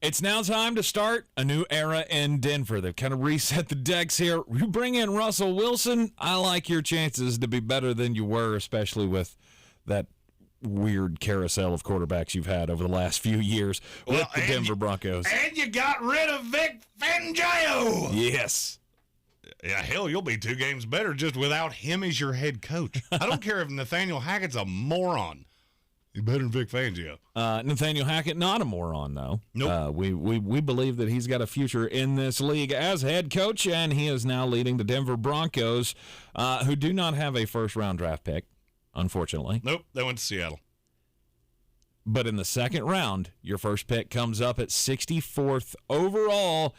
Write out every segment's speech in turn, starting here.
It's now time to start a new era in Denver. They've kind of reset the decks here. You bring in Russell Wilson, I like your chances to be better than you were, especially with that weird carousel of quarterbacks you've had over the last few years with the Denver Broncos. And you got rid of Vic Fangio. Yes. Yeah, hell, you'll be 2 games better just without him as your head coach. I don't care if Nathaniel Hackett's a moron. He's better than Vic Fangio. Nathaniel Hackett, not a moron, though. Nope. We believe that he's got a future in this league as head coach, and he is now leading the Denver Broncos, who do not have a first-round draft pick, unfortunately. Nope, they went to Seattle. But in the second round, your first pick comes up at 64th overall,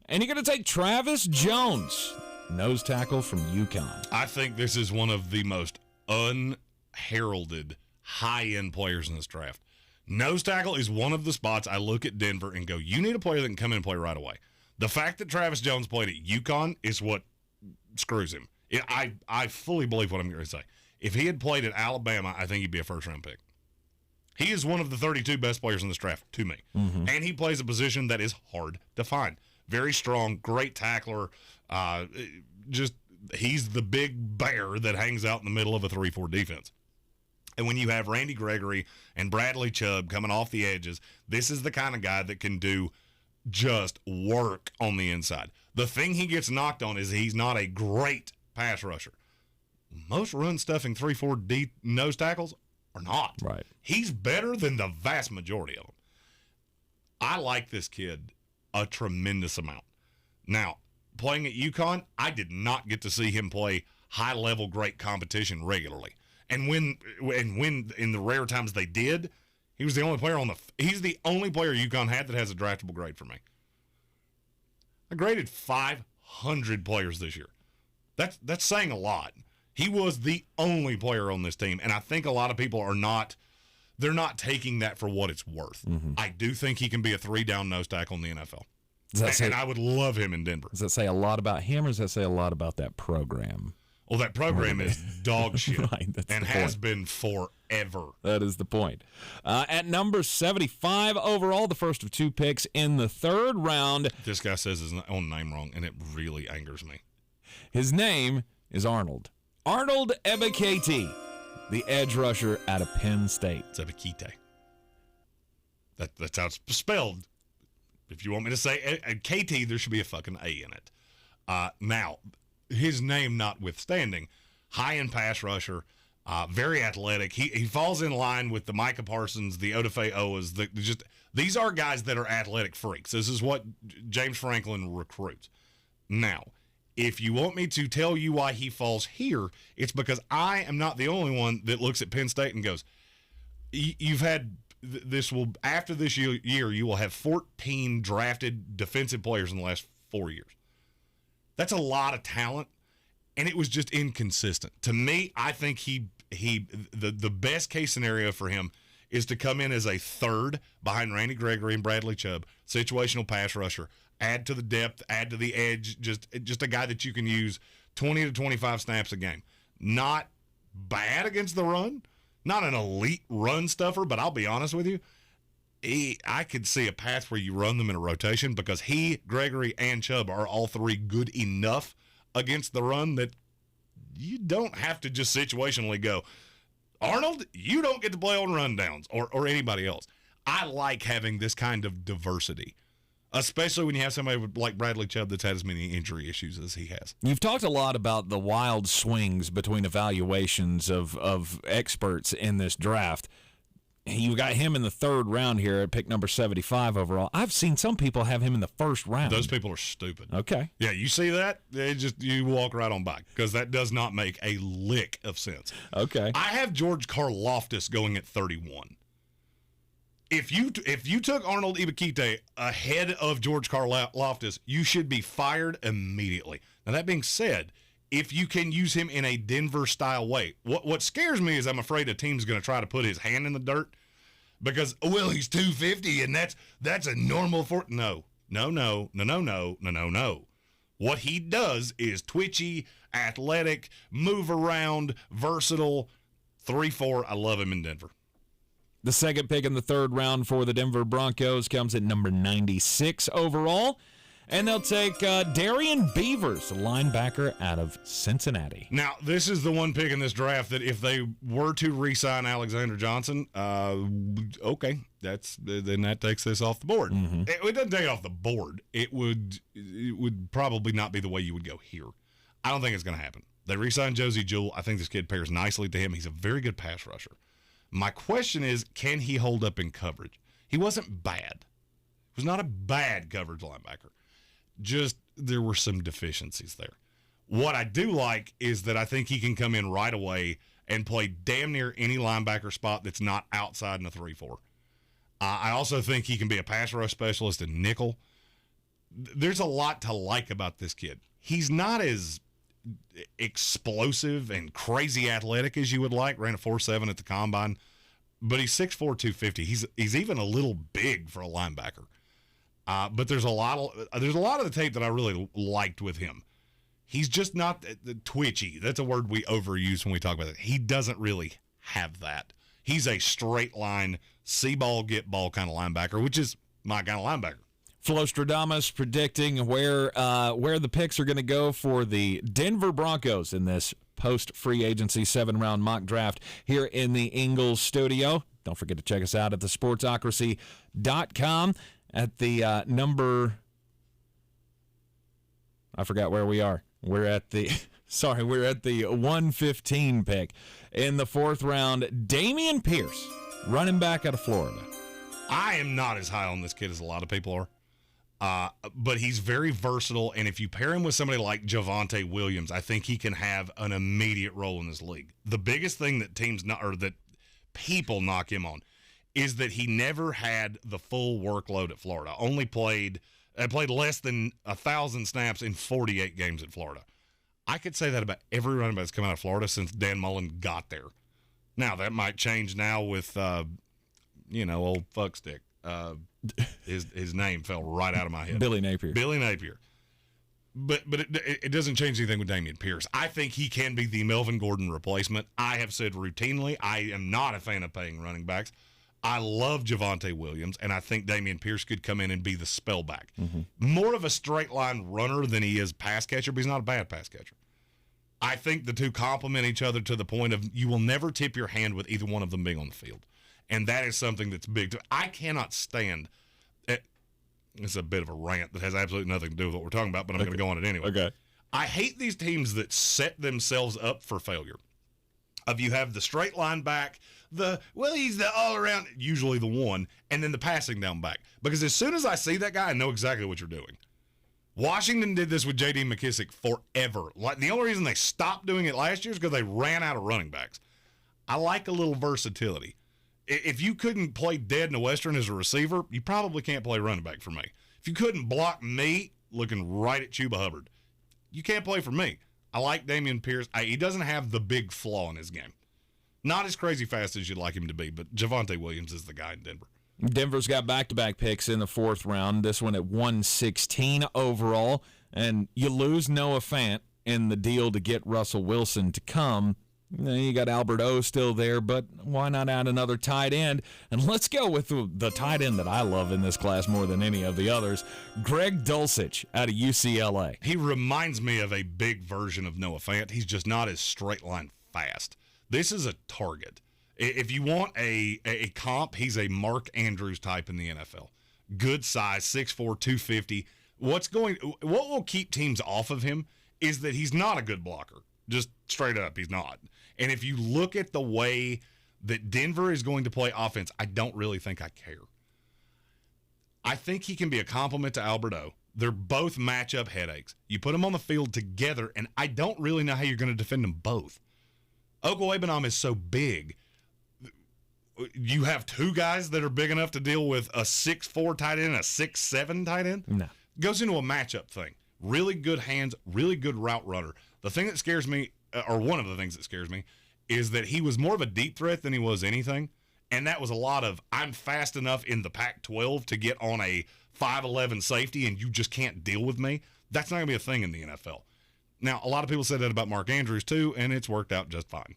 and you're going to take Travis Jones, nose tackle from UConn. I think this is one of the most unheralded high-end players in this draft. Nose tackle is one of the spots I look at Denver and go, you need a player that can come in and play right away. The fact that Travis Jones played at UConn is what screws him. I fully believe what I'm going to say. If he had played at Alabama, I think he'd be a first-round pick. He is one of the 32 best players in this draft to me. Mm-hmm. And he plays a position that is hard to find. Very strong, great tackler. He's the big bear that hangs out in the middle of a 3-4 defense. And when you have Randy Gregory and Bradley Chubb coming off the edges, this is the kind of guy that can do just work on the inside. The thing he gets knocked on is he's not a great pass rusher. Most run-stuffing 3-4 nose tackles are not. Right. He's better than the vast majority of them. I like this kid a tremendous amount. Now, playing at UConn, I did not get to see him play high-level great competition regularly. And when in the rare times they did, he was the only player he's the only player UConn had that has a draftable grade for me. I graded 500 players this year. That's saying a lot. He was the only player on this team, and I think a lot of people they're not taking that for what it's worth. Mm-hmm. I do think he can be a 3-down nose tackle in the NFL. And I would love him in Denver. Does that say a lot about him, or does that say a lot about that program? Well, that program is dog shit, right, and has been forever. That is the point. At number 75 overall, the first of 2 picks in the third round. This guy says his own name wrong, and it really angers me. His name is Arnold Ibuki, the edge rusher out of Penn State. It's Ibuki. That's how it's spelled. If you want me to say KT, there should be a fucking A in it. Now, his name notwithstanding, high-end pass rusher, very athletic. He falls in line with the Micah Parsons, the Odafe Owas. These are guys that are athletic freaks. This is what James Franklin recruits. Now, if you want me to tell you why he falls here, it's because I am not the only one that looks at Penn State and goes, you've had after this year, you will have 14 drafted defensive players in the last 4 years. That's a lot of talent, and it was just inconsistent. To me, I think the best case scenario for him is to come in as a third behind Randy Gregory and Bradley Chubb, situational pass rusher, add to the depth, add to the edge, just a guy that you can use 20 to 25 snaps a game. Not bad against the run, not an elite run stuffer, but I'll be honest with you, I could see a path where you run them in a rotation because Gregory, and Chubb are all 3 good enough against the run that you don't have to just situationally go, Arnold, you don't get to play on rundowns or anybody else. I like having this kind of diversity, especially when you have somebody like Bradley Chubb that's had as many injury issues as he has. You've talked a lot about the wild swings between evaluations of experts in this draft. You got him in the third round here at pick number 75 overall. I've seen some people have him in the first round. Those people are stupid. Okay. Yeah, you see that? You walk right on by because that does not make a lick of sense. Okay. I have George Karlaftis going at 31. If you took Arnold Ibuki ahead of George Karlaftis, you should be fired immediately. Now, that being said, if you can use him in a Denver-style way. What scares me is I'm afraid a team's going to try to put his hand in the dirt because, well, he's 250 and that's a normal for... No. What he does is twitchy, athletic, move around, versatile, 3-4. I love him in Denver. The second pick in the third round for the Denver Broncos comes at number 96 overall. And they'll take Darius Beavers, a linebacker out of Cincinnati. Now, this is the one pick in this draft that if they were to re-sign Alexander Johnson, okay, then that takes this off the board. Mm-hmm. It doesn't take it off the board. It would probably not be the way you would go here. I don't think it's going to happen. They re-signed Josie Jewell. I think this kid pairs nicely to him. He's a very good pass rusher. My question is, can he hold up in coverage? He wasn't bad. He was not a bad coverage linebacker. Just there were some deficiencies there. What I do like is that I think he can come in right away and play damn near any linebacker spot that's not outside in a 3-4. I also think he can be a pass rush specialist in nickel. There's a lot to like about this kid. He's not as explosive and crazy athletic as you would like. Ran a 4.7 at the combine, but he's 6'4", 250. He's even a little big for a linebacker. But there's a lot of the tape that I really liked with him. He's just not the twitchy. That's a word we overuse when we talk about it. He doesn't really have that. He's a straight line, see ball, get ball kind of linebacker, which is my kind of linebacker. Flostradamus predicting where the picks are going to go for the Denver Broncos in this post-free agency 7-round mock draft here in the Ingles studio. Don't forget to check us out at the sportsocracy.com. At the number, I forgot where we are. We're at the 115 pick. In the fourth round, Damien Pierce, running back out of Florida. I am not as high on this kid as a lot of people are, but he's very versatile, and if you pair him with somebody like Javonte Williams, I think he can have an immediate role in this league. The biggest thing that that people knock him on is that he never had the full workload at Florida. Only played less than 1,000 snaps in 48 games at Florida. I could say that about every running back that's come out of Florida since Dan Mullen got there. Now, that might change now with, old fuckstick. His name fell right out of my head. Billy Napier. But it doesn't change anything with Damien Pierce. I think he can be the Melvin Gordon replacement. I have said routinely I am not a fan of paying running backs. I love Javonte Williams, and I think Damien Pierce could come in and be the spellback. Mm-hmm. More of a straight-line runner than he is pass catcher, but he's not a bad pass catcher. I think the two complement each other to the point of you will never tip your hand with either one of them being on the field. And that is something that's big. I cannot stand it's a bit of a rant that has absolutely nothing to do with what we're talking about, but I'm going to go on it anyway. Okay. I hate these teams that set themselves up for failure. You have the straight line back, he's the all-around, usually the one, and then the passing down back. Because as soon as I see that guy, I know exactly what you're doing. Washington did this with J.D. McKissick forever. Like, the only reason they stopped doing it last year is because they ran out of running backs. I like a little versatility. If you couldn't play dead in the Western as a receiver, you probably can't play running back for me. If you couldn't block me, looking right at Chuba Hubbard, you can't play for me. I like Damien Pierce. He doesn't have the big flaw in his game. Not as crazy fast as you'd like him to be, but Javonte Williams is the guy in Denver. Denver's got back-to-back picks in the fourth round, this one at 116 overall, and you lose Noah Fant in the deal to get Russell Wilson to come. You got Albert O still there, but why not add another tight end? And let's go with the tight end that I love in this class more than any of the others, Greg Dulcich out of UCLA. He reminds me of a big version of Noah Fant. He's just not as straight line fast. This is a target. If you want a comp, he's a Mark Andrews type in the NFL. Good size, 6'4", 250. What will keep teams off of him is that he's not a good blocker. Just straight up, he's not. And if you look at the way that Denver is going to play offense, I don't really think I care. I think he can be a compliment to Albert O. They're both matchup headaches. You put them on the field together, and I don't really know how you're going to defend them both. Okwuegbunam is so big. You have two guys that are big enough to deal with a 6'4" tight end and a 6'7" tight end? No. Goes into a matchup thing. Really good hands, really good route runner. The thing that scares me, or one of the things that scares me, is that he was more of a deep threat than he was anything. And that was a lot of, I'm fast enough in the Pac-12 to get on a 5'11" safety and you just can't deal with me. That's not going to be a thing in the NFL. Now, a lot of people said that about Mark Andrews too, and it's worked out just fine.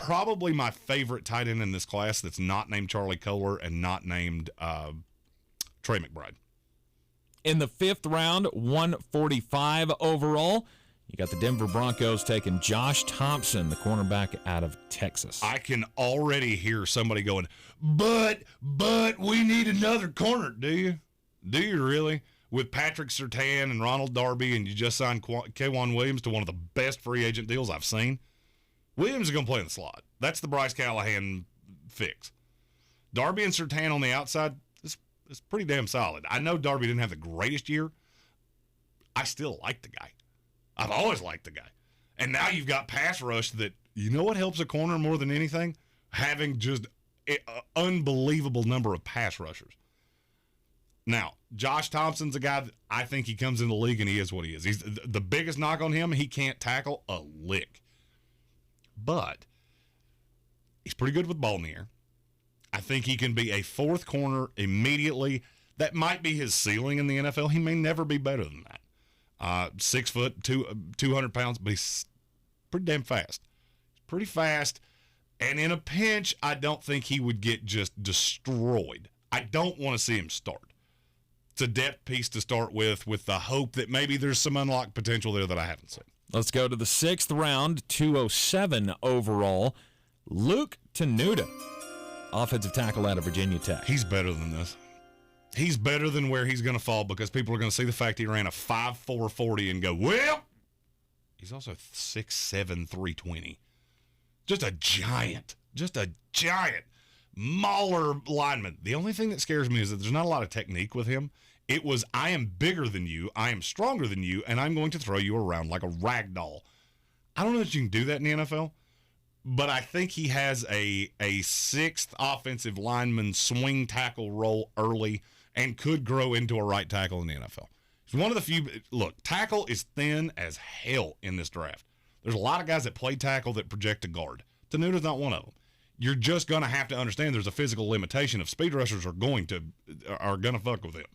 probably my favorite tight end in this class that's not named Charlie Kohler and not named Trey McBride. In the 5th round, 145 overall, you got the Denver Broncos taking Josh Thompson, the cornerback out of Texas. I can already hear somebody going, but we need another corner. Do you? Do you really? With Patrick Surtain and Ronald Darby, and you just signed K'Wan Williams to one of the best free agent deals I've seen. Williams is going to play in the slot. That's the Bryce Callahan fix. Darby and Surtain on the outside is pretty damn solid. I know Darby didn't have the greatest year. I still like the guy. I've always liked the guy. And now you've got pass rush that, you know what helps a corner more than anything? Having just an unbelievable number of pass rushers. Now, Josh Thompson's a guy that I think he comes in the league and he is what he is. He's the biggest knock on him, he can't tackle a lick. But he's pretty good with the ball in the air. I think he can be a 4th corner immediately. That might be his ceiling in the NFL. He may never be better than that. 6 foot, 200 pounds, but he's pretty damn fast. He's pretty fast. And in a pinch, I don't think he would get just destroyed. I don't want to see him start. It's a depth piece to start with the hope that maybe there's some unlocked potential there that I haven't seen. Let's go to the 6th round, 207 overall. Luke Tenuta, offensive tackle out of Virginia Tech. He's better than this. He's better than where he's going to fall because people are going to see the fact he ran a 5.4 40 and go, well, he's also 6'7", 320. Just a giant. Mauler lineman. The only thing that scares me is that there's not a lot of technique with him. It was, I am bigger than you, I am stronger than you, and I'm going to throw you around like a rag doll. I don't know if you can do that in the NFL, but I think he has a 6th offensive lineman swing tackle role early and could grow into a right tackle in the NFL. He's one of the few. Look, tackle is thin as hell in this draft. There's a lot of guys that play tackle that project to guard. Tenuta's not one of them. You're just going to have to understand there's a physical limitation if speed rushers are going to fuck with him.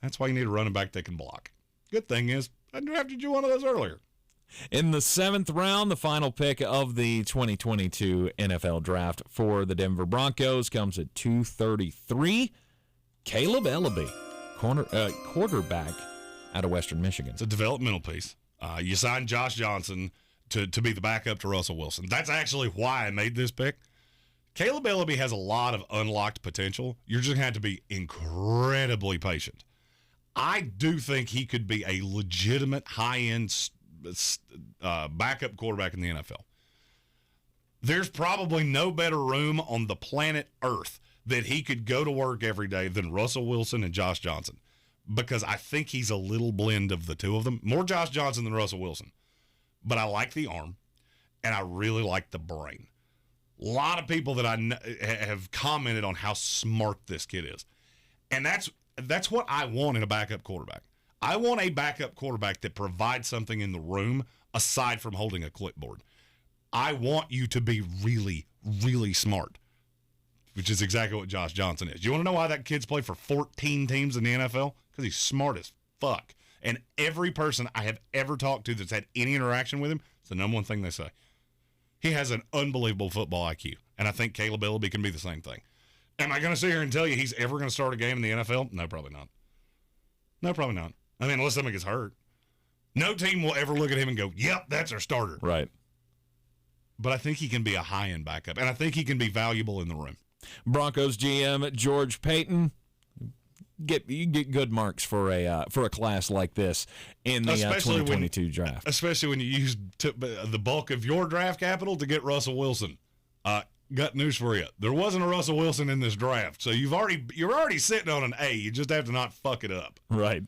That's why you need a running back that can block. Good thing is, I drafted you one of those earlier. In the 7th round, the final pick of the 2022 NFL Draft for the Denver Broncos comes at 233. Caleb Ellab, quarterback out of Western Michigan. It's a developmental piece. You signed Josh Johnson to be the backup to Russell Wilson. That's actually why I made this pick. Caleb Ellab has a lot of unlocked potential. You're just going to have to be incredibly patient. I do think he could be a legitimate high-end backup quarterback in the NFL. There's probably no better room on the planet Earth that he could go to work every day than Russell Wilson and Josh Johnson, because I think he's a little blend of the two of them. More Josh Johnson than Russell Wilson. But I like the arm, and I really like the brain. A lot of people that I have commented on how smart this kid is. And that's what I want in a backup quarterback. I want a backup quarterback that provides something in the room aside from holding a clipboard. I want you to be really, really smart, which is exactly what Josh Johnson is. You want to know why that kid's played for 14 teams in the NFL? Because he's smart as fuck. And every person I have ever talked to that's had any interaction with him, it's the number one thing they say. He has an unbelievable football IQ. And I think Caleb Ellab can be the same thing. Am I going to sit here and tell you he's ever going to start a game in the NFL? No, probably not. No, probably not. I mean, unless somebody gets hurt. No team will ever look at him and go, yep, that's our starter. Right. But I think he can be a high-end backup, and I think he can be valuable in the room. Broncos GM George Paton, you get good marks for a class like this in the 2022 draft. Especially when you use the bulk of your draft capital to get Russell Wilson. Got news for you. There wasn't a Russell Wilson in this draft, so you're already sitting on an A. You just have to not fuck it up. Right.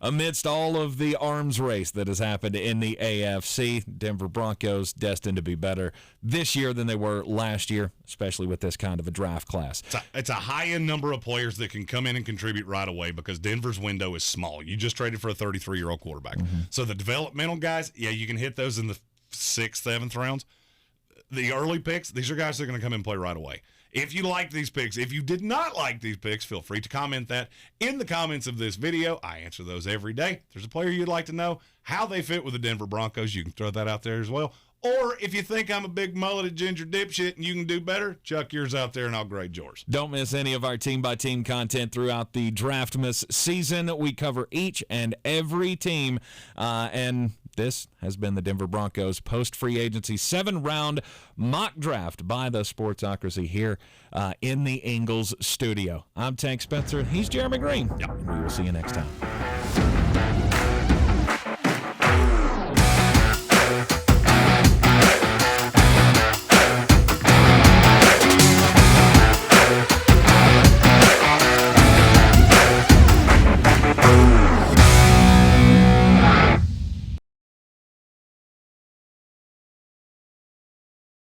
Amidst all of the arms race that has happened in the AFC, Denver Broncos destined to be better this year than they were last year, especially with this kind of a draft class. It's a high-end number of players that can come in and contribute right away because Denver's window is small. You just traded for a 33-year-old quarterback. Mm-hmm. So the developmental guys, yeah, you can hit those in the 6th, 7th rounds. The early picks, these are guys that are going to come in and play right away. If you like these picks, if you did not like these picks, feel free to comment that in the comments of this video. I answer those every day. If there's a player you'd like to know how they fit with the Denver Broncos, you can throw that out there as well. Or if you think I'm a big mulleted ginger dipshit and you can do better, chuck yours out there and I'll grade yours. Don't miss any of our team-by-team content throughout the Draftmas season. We cover each and every team, and this has been the Denver Broncos post-free agency 7-round mock draft by the Sportsocracy here in the Ingles studio. I'm Tank Spencer, and he's Jeremy Greene. Yep. And we will see you next time.